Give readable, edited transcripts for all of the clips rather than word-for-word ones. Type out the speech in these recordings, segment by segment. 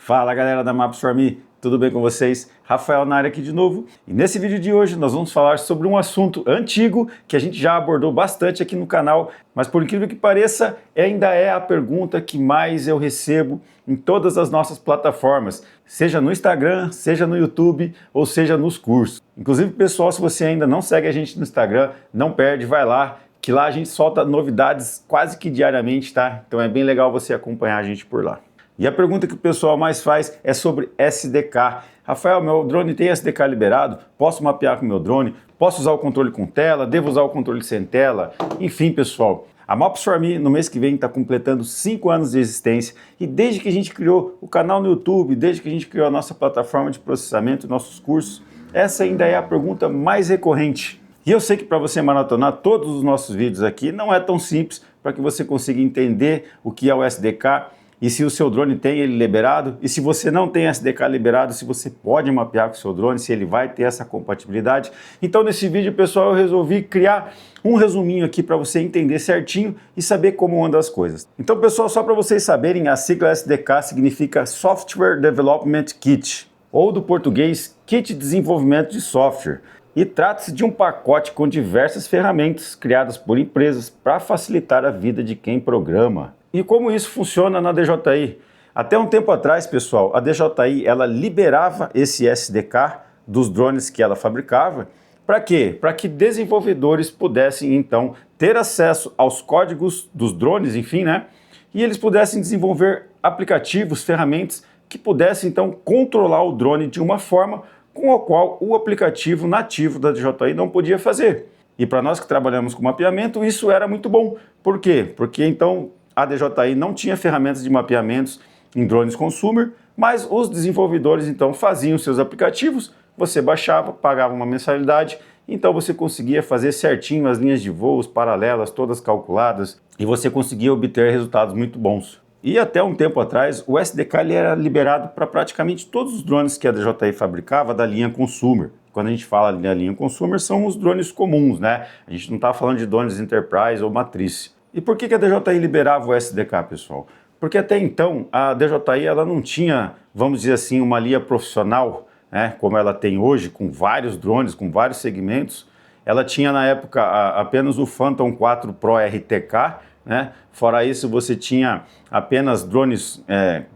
Fala galera da Maps for Me, tudo bem com vocês? Rafael na área aqui de novo. E nesse vídeo de hoje nós vamos falar sobre um assunto antigo que a gente já abordou bastante aqui no canal, mas por incrível que pareça, ainda é a pergunta que mais eu recebo em todas as nossas plataformas, seja no Instagram, seja no YouTube ou seja nos cursos. Inclusive, pessoal, se você ainda não segue a gente no Instagram, não perde, vai lá, que lá a gente solta novidades quase que diariamente, tá? Então é bem legal você acompanhar a gente por lá. E a pergunta que o pessoal mais faz é sobre SDK. Rafael, meu drone tem SDK liberado? Posso mapear com o meu drone? Posso usar o controle com tela? Devo usar o controle sem tela? Enfim, pessoal, a Maps for Me no mês que vem está completando 5 anos de existência e desde que a gente criou o canal no YouTube, desde que a gente criou a nossa plataforma de processamento, nossos cursos, essa ainda é a pergunta mais recorrente. E eu sei que para você maratonar todos os nossos vídeos aqui não é tão simples para que você consiga entender o que é o SDK, e se o seu drone tem ele liberado, e se você não tem SDK liberado, se você pode mapear com o seu drone, se ele vai ter essa compatibilidade. Então nesse vídeo, pessoal, eu resolvi criar um resuminho aqui para você entender certinho e saber como andam as coisas. Então, pessoal, só para vocês saberem, a sigla SDK significa Software Development Kit, ou do português, Kit de Desenvolvimento de Software. E trata-se de um pacote com diversas ferramentas criadas por empresas para facilitar a vida de quem programa. E como isso funciona na DJI? Até um tempo atrás, pessoal, a DJI ela liberava esse SDK dos drones que ela fabricava. Para quê? Para que desenvolvedores pudessem, então, ter acesso aos códigos dos drones, enfim, né? E eles pudessem desenvolver aplicativos, ferramentas que pudessem, então, controlar o drone de uma forma com a qual o aplicativo nativo da DJI não podia fazer. E para nós que trabalhamos com mapeamento, isso era muito bom. Por quê? Porque, então, a DJI não tinha ferramentas de mapeamentos em drones consumer, mas os desenvolvedores então faziam seus aplicativos, você baixava, pagava uma mensalidade, então você conseguia fazer certinho as linhas de voos paralelas, todas calculadas, e você conseguia obter resultados muito bons. E até um tempo atrás, o SDK ele era liberado para praticamente todos os drones que a DJI fabricava da linha consumer. Quando a gente fala da linha consumer, são os drones comuns, né? A gente não está falando de drones enterprise ou matriz. E por que a DJI liberava o SDK, pessoal? Porque até então a DJI ela não tinha, vamos dizer assim, uma linha profissional, né, como ela tem hoje, com vários drones, com vários segmentos. Ela tinha na época apenas o Phantom 4 Pro RTK, né? Fora isso você tinha apenas drones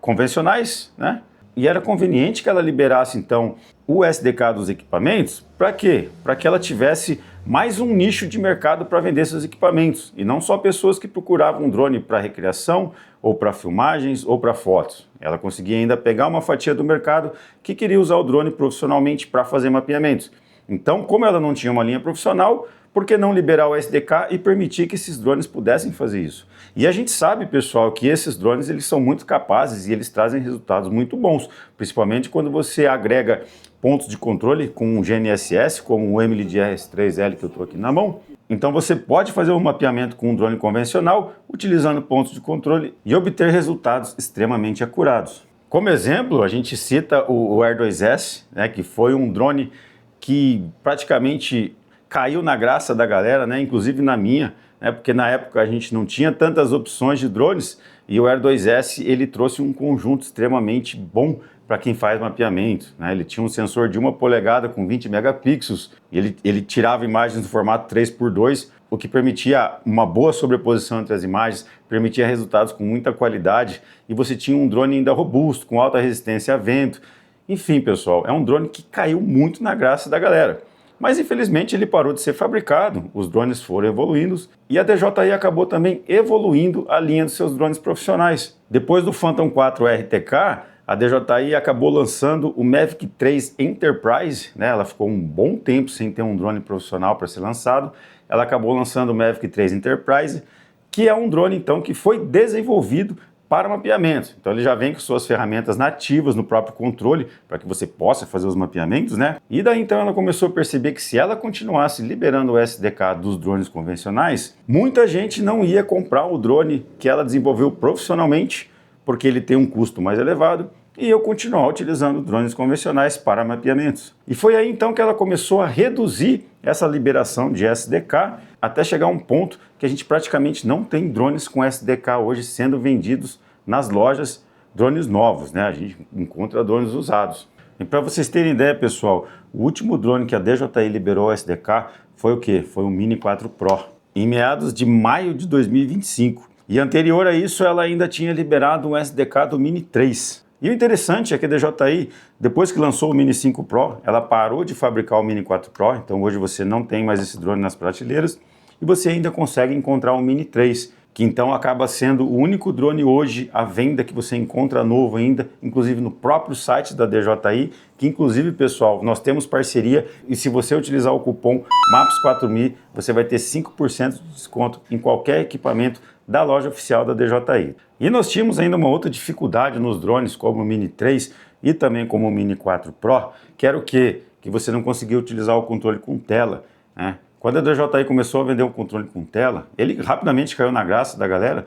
convencionais, né? E era conveniente que ela liberasse então o SDK dos equipamentos, para quê? Para que ela tivesse mais um nicho de mercado para vender seus equipamentos, e não só pessoas que procuravam um drone para recreação, ou para filmagens, ou para fotos. Ela conseguia ainda pegar uma fatia do mercado que queria usar o drone profissionalmente para fazer mapeamentos. Então, como ela não tinha uma linha profissional, por que não liberar o SDK e permitir que esses drones pudessem fazer isso? E a gente sabe, pessoal, que esses drones eles são muito capazes e eles trazem resultados muito bons, principalmente quando você agrega pontos de controle com um GNSS, como o Emily GRS3L que eu estou aqui na mão. Então você pode fazer um mapeamento com um drone convencional, utilizando pontos de controle e obter resultados extremamente acurados. Como exemplo, a gente cita o Air 2S, né, que foi um drone que praticamente caiu na graça da galera, né, inclusive na minha, né, porque na época a gente não tinha tantas opções de drones e o Air 2S ele trouxe um conjunto extremamente bom para quem faz mapeamento, né? Ele tinha um sensor de 1 polegada com 20 megapixels e ele tirava imagens no formato 3x2, o que permitia uma boa sobreposição entre as imagens, permitia resultados com muita qualidade e você tinha um drone ainda robusto, com alta resistência a vento. Enfim, pessoal, é um drone que caiu muito na graça da galera. Mas infelizmente ele parou de ser fabricado, os drones foram evoluindo e a DJI acabou também evoluindo a linha dos seus drones profissionais. Depois do Phantom 4 RTK, a DJI acabou lançando o Mavic 3 Enterprise, né? Ela ficou um bom tempo sem ter um drone profissional para ser lançado. Ela acabou lançando o Mavic 3 Enterprise, que é um drone então que foi desenvolvido para mapeamento. Então ele já vem com suas ferramentas nativas no próprio controle, para que você possa fazer os mapeamentos, né? E daí então ela começou a perceber que se ela continuasse liberando o SDK dos drones convencionais, muita gente não ia comprar o drone que ela desenvolveu profissionalmente, porque ele tem um custo mais elevado, e eu continuar utilizando drones convencionais para mapeamentos. E foi aí então que ela começou a reduzir essa liberação de SDK até chegar a um ponto que a gente praticamente não tem drones com SDK hoje sendo vendidos nas lojas drones novos, né? A gente encontra drones usados. E para vocês terem ideia, pessoal, o último drone que a DJI liberou o SDK foi o quê? Foi o Mini 4 Pro, em meados de maio de 2025. E anterior a isso, ela ainda tinha liberado um SDK do Mini 3. E o interessante é que a DJI, depois que lançou o Mini 5 Pro, ela parou de fabricar o Mini 4 Pro, então hoje você não tem mais esse drone nas prateleiras, e você ainda consegue encontrar o Mini 3, que então acaba sendo o único drone hoje à venda que você encontra novo ainda, inclusive no próprio site da DJI, que inclusive, pessoal, nós temos parceria e se você utilizar o cupom MAPS4000, você vai ter 5% de desconto em qualquer equipamento da loja oficial da DJI. E nós tínhamos ainda uma outra dificuldade nos drones, como o Mini 3 e também como o Mini 4 Pro, que era o quê? Que você não conseguia utilizar o controle com tela, né? Quando a DJI começou a vender o controle com tela, ele rapidamente caiu na graça da galera,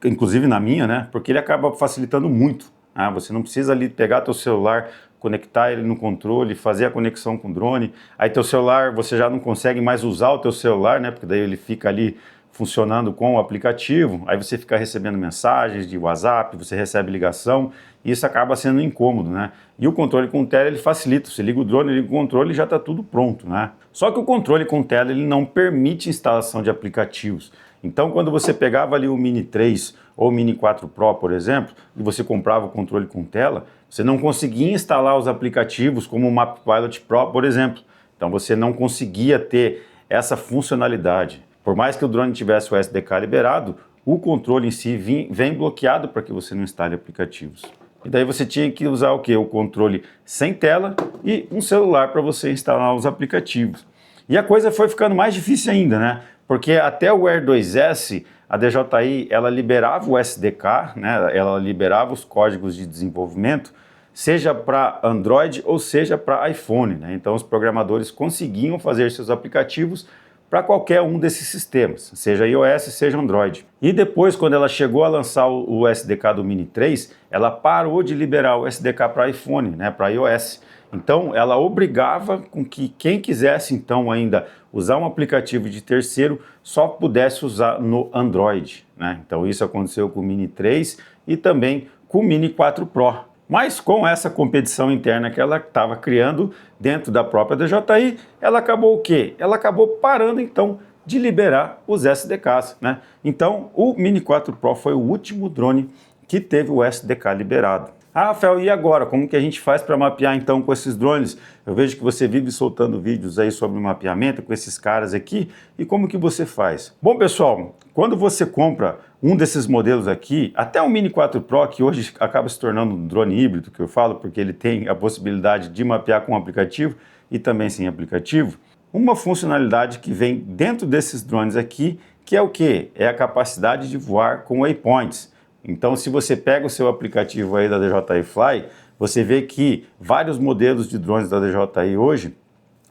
inclusive na minha, né? Porque ele acaba facilitando muito. Você não precisa ali pegar teu celular, conectar ele no controle, fazer a conexão com o drone. Aí teu celular, você já não consegue mais usar o teu celular, né? Porque daí ele fica ali funcionando com o aplicativo, aí você fica recebendo mensagens de WhatsApp, você recebe ligação, e isso acaba sendo incômodo, né? E o controle com tela, ele facilita, você liga o drone, liga o controle e já está tudo pronto, né? Só que o controle com tela, ele não permite instalação de aplicativos. Então, quando você pegava ali o Mini 3 ou o Mini 4 Pro, por exemplo, e você comprava o controle com tela, você não conseguia instalar os aplicativos como o MapPilot Pro, por exemplo. Então, você não conseguia ter essa funcionalidade. Por mais que o drone tivesse o SDK liberado, o controle em si vem bloqueado para que você não instale aplicativos. E daí você tinha que usar o quê? O controle sem tela e um celular para você instalar os aplicativos. E a coisa foi ficando mais difícil ainda, né? Porque até o Air 2S, a DJI, ela liberava o SDK, né? Ela liberava os códigos de desenvolvimento, seja para Android ou seja para iPhone, né? Então os programadores conseguiam fazer seus aplicativos para qualquer um desses sistemas, seja iOS, seja Android. E depois, quando ela chegou a lançar o SDK do Mini 3, ela parou de liberar o SDK para iPhone, né, para iOS. Então, ela obrigava com que quem quisesse, então, ainda usar um aplicativo de terceiro, só pudesse usar no Android, né? Então, isso aconteceu com o Mini 3 e também com o Mini 4 Pro. Mas com essa competição interna que ela estava criando dentro da própria DJI, ela acabou o quê? Ela acabou parando então de liberar os SDKs, né? Então o Mini 4 Pro foi o último drone que teve o SDK liberado. Ah, Rafael, e agora? Como que a gente faz para mapear então com esses drones? Eu vejo que você vive soltando vídeos aí sobre mapeamento com esses caras aqui. E como que você faz? Bom, pessoal, quando você compra um desses modelos aqui, até o Mini 4 Pro, que hoje acaba se tornando um drone híbrido, que eu falo, porque ele tem a possibilidade de mapear com aplicativo e também sem aplicativo, uma funcionalidade que vem dentro desses drones aqui, que é o quê? É a capacidade de voar com waypoints. Então, se você pega o seu aplicativo aí da DJI Fly, você vê que vários modelos de drones da DJI hoje,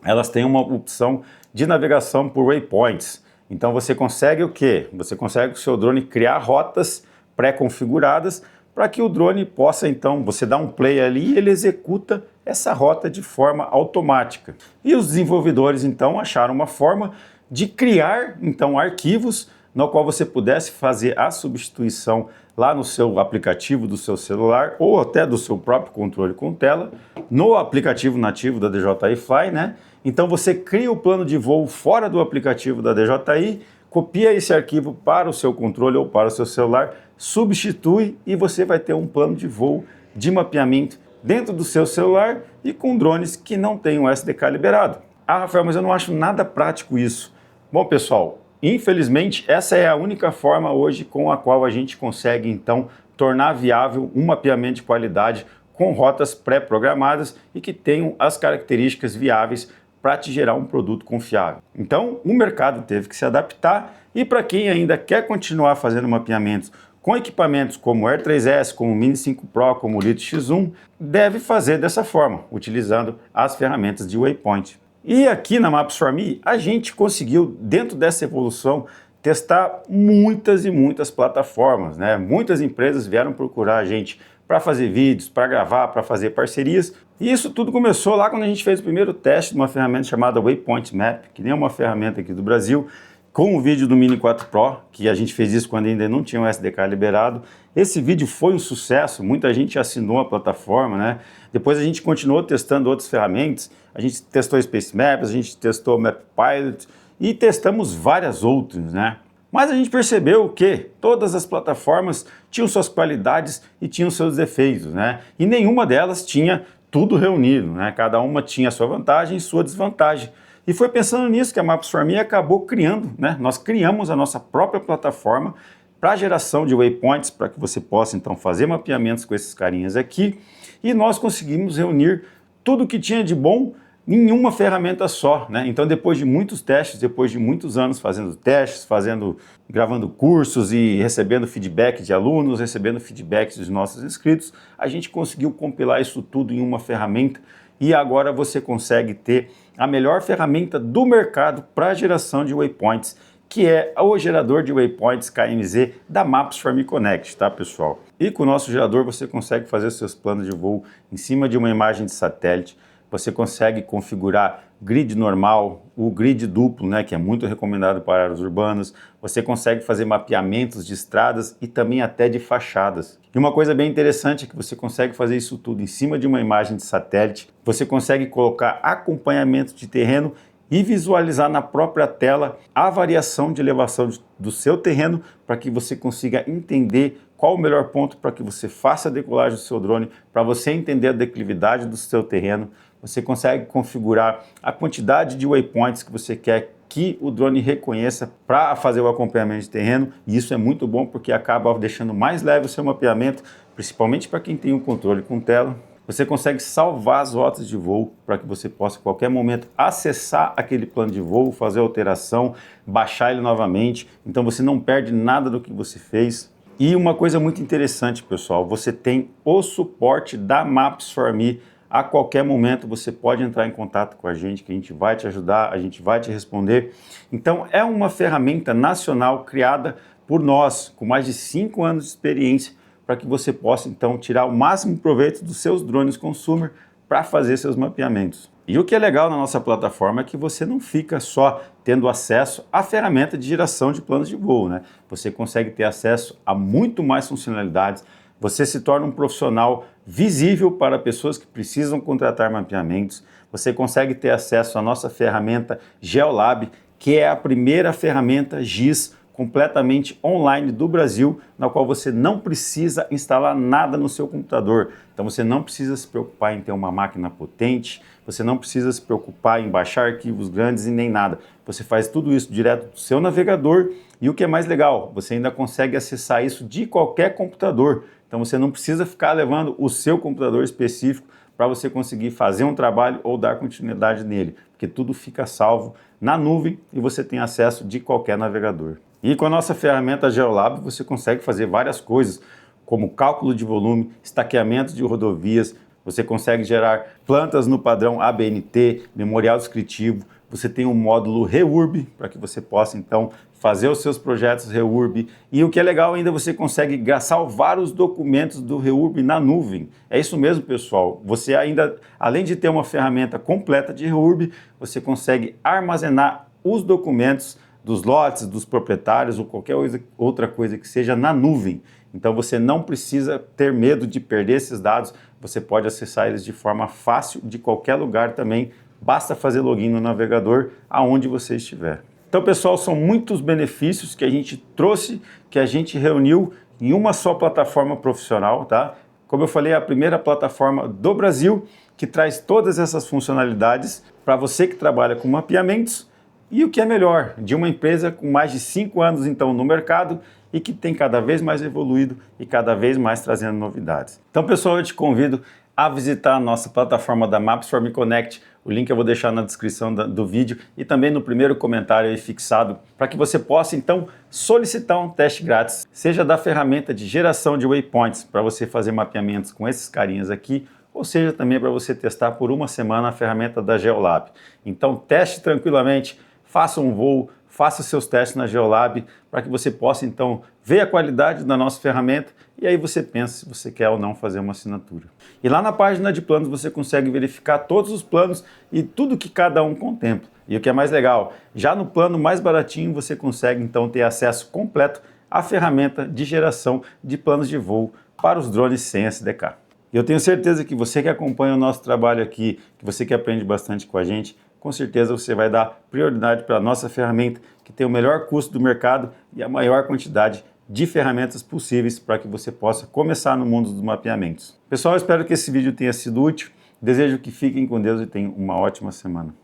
elas têm uma opção de navegação por waypoints. Então você consegue o quê? Você consegue o seu drone criar rotas pré-configuradas para que o drone possa, então, você dá um play ali e ele executa essa rota de forma automática. E os desenvolvedores, então, acharam uma forma de criar, então, arquivos no qual você pudesse fazer a substituição lá no seu aplicativo do seu celular ou até do seu próprio controle com tela, no aplicativo nativo da DJI Fly, né? Então você cria o plano de voo fora do aplicativo da DJI, copia esse arquivo para o seu controle ou para o seu celular, substitui e você vai ter um plano de voo de mapeamento dentro do seu celular e com drones que não têm o SDK liberado. Ah, Rafael, mas eu não acho nada prático isso. Bom, pessoal, infelizmente essa é a única forma hoje com a qual a gente consegue então tornar viável um mapeamento de qualidade com rotas pré-programadas e que tenham as características viáveis para te gerar um produto confiável. Então, o mercado teve que se adaptar e para quem ainda quer continuar fazendo mapeamentos com equipamentos como o Air 3S, como o Mini 5 Pro, como o Lite X1, deve fazer dessa forma, utilizando as ferramentas de waypoint. E aqui na Maps4Me, a gente conseguiu, dentro dessa evolução, testar muitas e muitas plataformas, né? Muitas empresas vieram procurar a gente para fazer vídeos, para gravar, para fazer parcerias. E isso tudo começou lá quando a gente fez o primeiro teste de uma ferramenta chamada Waypoint Map, que nem é uma ferramenta aqui do Brasil, com o vídeo do Mini 4 Pro, que a gente fez isso quando ainda não tinha o SDK liberado. Esse vídeo foi um sucesso, muita gente assinou a plataforma, né? Depois a gente continuou testando outras ferramentas, a gente testou Space Maps, a gente testou MapPilot e testamos várias outras, né? Mas a gente percebeu que todas as plataformas tinham suas qualidades e tinham seus defeitos, né? E nenhuma delas tinha tudo reunido, né? Cada uma tinha a sua vantagem e sua desvantagem. E foi pensando nisso que a Maps4Me acabou criando, né? Nós criamos a nossa própria plataforma para geração de waypoints, para que você possa então fazer mapeamentos com esses carinhas aqui. E nós conseguimos reunir tudo que tinha de bom em uma ferramenta só, né? Então, depois de muitos testes, depois de muitos anos fazendo testes, gravando cursos e recebendo feedback de alunos, recebendo feedback dos nossos inscritos, a gente conseguiu compilar isso tudo em uma ferramenta e agora você consegue ter a melhor ferramenta do mercado para geração de waypoints, que é o gerador de waypoints KMZ da Maps4Me Connect, tá, pessoal? E com o nosso gerador você consegue fazer seus planos de voo em cima de uma imagem de satélite. Você consegue configurar grid normal, o grid duplo, né, que é muito recomendado para áreas urbanas. Você consegue fazer mapeamentos de estradas e também até de fachadas. E uma coisa bem interessante é que você consegue fazer isso tudo em cima de uma imagem de satélite. Você consegue colocar acompanhamento de terreno e visualizar na própria tela a variação de elevação do seu terreno para que você consiga entender qual o melhor ponto para que você faça a decolagem do seu drone, para você entender a declividade do seu terreno. Você consegue configurar a quantidade de waypoints que você quer que o drone reconheça para fazer o acompanhamento de terreno, e isso é muito bom porque acaba deixando mais leve o seu mapeamento, principalmente para quem tem um controle com tela. Você consegue salvar as rotas de voo para que você possa, a qualquer momento, acessar aquele plano de voo, fazer alteração, baixar ele novamente, então você não perde nada do que você fez. E uma coisa muito interessante, pessoal, você tem o suporte da Maps4Me. A qualquer momento você pode entrar em contato com a gente, que a gente vai te ajudar, a gente vai te responder. Então é uma ferramenta nacional criada por nós, com mais de 5 anos de experiência, para que você possa então tirar o máximo proveito dos seus drones consumer para fazer seus mapeamentos. E o que é legal na nossa plataforma é que você não fica só tendo acesso à ferramenta de geração de planos de voo, né? Você consegue ter acesso a muito mais funcionalidades. Você se torna um profissional visível para pessoas que precisam contratar mapeamentos. Você consegue ter acesso à nossa ferramenta GeoLab, que é a primeira ferramenta GIS completamente online do Brasil, na qual você não precisa instalar nada no seu computador. Então você não precisa se preocupar em ter uma máquina potente, você não precisa se preocupar em baixar arquivos grandes e nem nada. Você faz tudo isso direto do seu navegador e o que é mais legal, você ainda consegue acessar isso de qualquer computador. Então você não precisa ficar levando o seu computador específico para você conseguir fazer um trabalho ou dar continuidade nele, porque tudo fica salvo na nuvem e você tem acesso de qualquer navegador. E com a nossa ferramenta GeoLab você consegue fazer várias coisas, como cálculo de volume, estaqueamento de rodovias, você consegue gerar plantas no padrão ABNT, memorial descritivo, você tem um módulo Reurb para que você possa então fazer os seus projetos Reurb. E o que é legal ainda, você consegue salvar os documentos do Reurb na nuvem. É isso mesmo, pessoal. Você ainda, além de ter uma ferramenta completa de Reurb, você consegue armazenar os documentos dos lotes, dos proprietários ou qualquer outra coisa que seja na nuvem. Então você não precisa ter medo de perder esses dados, você pode acessar eles de forma fácil de qualquer lugar também, basta fazer login no navegador aonde você estiver. Então, pessoal, são muitos benefícios que a gente trouxe, que a gente reuniu em uma só plataforma profissional, tá? Como eu falei, é a primeira plataforma do Brasil que traz todas essas funcionalidades para você que trabalha com mapeamentos e o que é melhor, de uma empresa com mais de 5 anos então no mercado e que tem cada vez mais evoluído e cada vez mais trazendo novidades. Então, pessoal, eu te convido a visitar a nossa plataforma da Maps4Me Connect. O link eu vou deixar na descrição do vídeo e também no primeiro comentário aí fixado, para que você possa então solicitar um teste grátis, seja da ferramenta de geração de waypoints, para você fazer mapeamentos com esses carinhas aqui, ou seja também para você testar por uma semana a ferramenta da GeoLab. Então teste tranquilamente, faça um voo, faça os seus testes na Geolab para que você possa então ver a qualidade da nossa ferramenta e aí você pensa se você quer ou não fazer uma assinatura. E lá na página de planos você consegue verificar todos os planos e tudo que cada um contempla. E o que é mais legal, já no plano mais baratinho você consegue então ter acesso completo à ferramenta de geração de planos de voo para os drones sem SDK. E eu tenho certeza que você que acompanha o nosso trabalho aqui, que você que aprende bastante com a gente, com certeza você vai dar prioridade para a nossa ferramenta, que tem o melhor custo do mercado e a maior quantidade de ferramentas possíveis para que você possa começar no mundo dos mapeamentos. Pessoal, eu espero que esse vídeo tenha sido útil. Desejo que fiquem com Deus e tenham uma ótima semana.